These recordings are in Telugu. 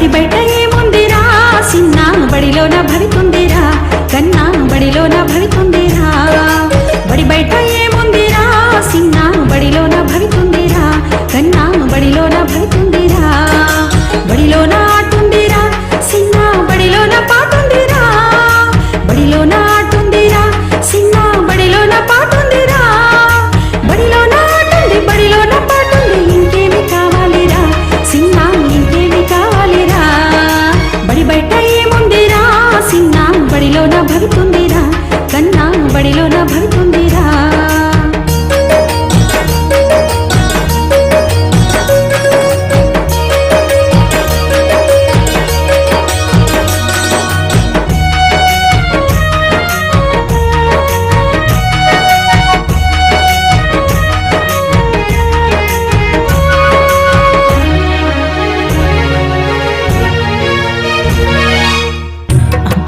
బడి బయట ఏముందిరా సిన్న బడిలోన భవితుందిరా కన్నా బడిలోన భవితుందిరా బడి బయట ఏముందిరా సిన్న బడిలోన భవితుందిరా కన్నా బడిలోన భవితుందిరా బడిలోన ఆటుందిరా సిన్న బడిలోన పాటుందిరా బడిలోన ఆటుందిరా సిన్న బడిలోన పాటుందిరా బడిలోన ఆటుంది బడిలోన పాటుంది ఇంకేమి కావాలిరా సిన్న ఇంకేమి కావాలిరా బడి బయట ఏముందిరా సిన్న బడిలోన భవితుందిరా కన్నా బడిలోన భవితుందిరా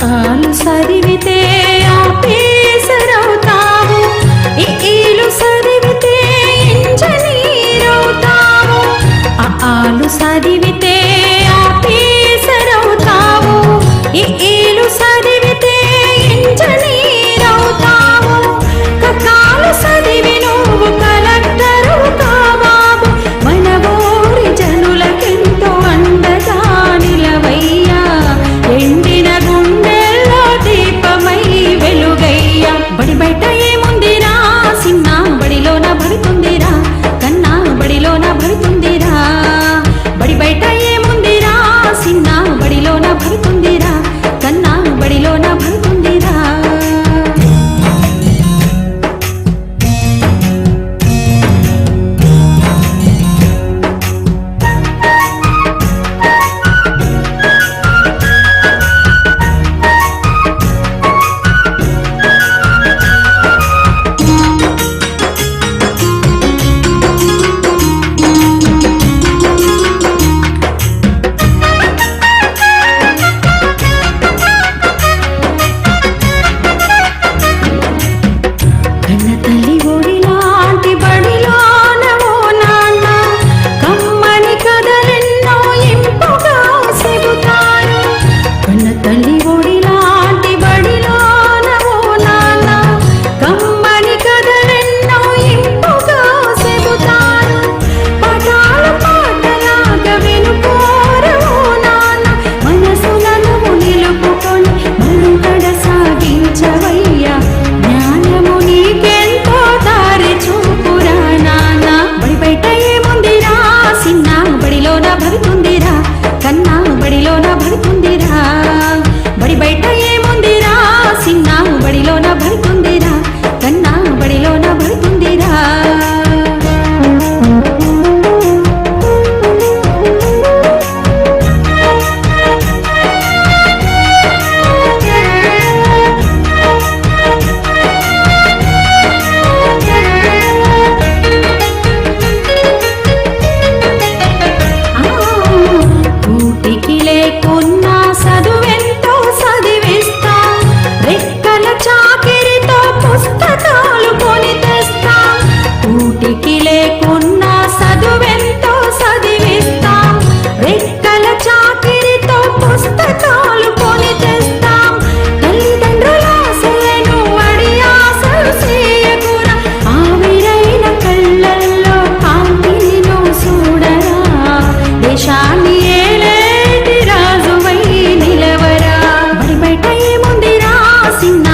ఆలు సరివితే ఆఫీసరవుతావు ఈలు సరివితే ఇంజనీరవుతావు ఆలు సరివితే ఆఫీసరవుతావు ఈలు సరివితే ఇంజనీరవుతావు కకాలు సరివి నువ్వు కలెక్టరు కాబాబు మన ఊరి జనులకెంతో అండగా నిలవయ్యా ఎండిన గుండెల్లో దీపమై వెలుగయ్యా బడి బయట ఏముందిరా సిన్న బడిలోన భవితుందిరా కన్నా బడిలోన భవితుందిరా బడి బయట ఏముందిరా సిన్న బడిలోన భవితుందిరా కన్నా బడిలోన భవితుందిరా కన్న తల్లి ఒడిలాంటి బడిలోన ఓ నాన్న కమ్మని కథలెన్నో ఇంపుగా చెబుతారు కన్న తల్లి ఒడిలాంటి బడిలోన ఓ నాన్న కమ్మని కథలెన్నో ఇంపుగా చెబుతారు పాఠాలు పాటలాగా వినుకోరు ఓ నాన్న మనసులను నిలుపుకొని మనుగడ సాగించవయ్యా జ్ఞానము నీకెంతో దారి చూపురా నాన్న బడి బయట ఏముందిరా సిన్న బడిలోన భవితుందిరా కన్నా బడిలోన భవితుందిరా బడి బయట ఏముందిరా సిన్న బడిలోన భవితుందిరా కన్నా బడిలోన భవితుందిరా కూటికి లేకున్నా చదువెంతో చదివిస్తా రెక్కల చాకిరితో పుస్తకాలు కొని తెస్తా కూటికి లేకున్నా చదువెంతో చదివిస్తా రెక్కల చాకిరితో పుస్తకాలు కొని తెస్తా తల్లిదండ్రుల ఆశలను అడి ఆశలు చేయకురా ఆవిరైన కళ్ళల్లో కాంతిని నువ్వు చూడరా దేశాన్ని ఏలేటి రాజువై నిలవరా బడి బయట ఏముందిరా సిన్న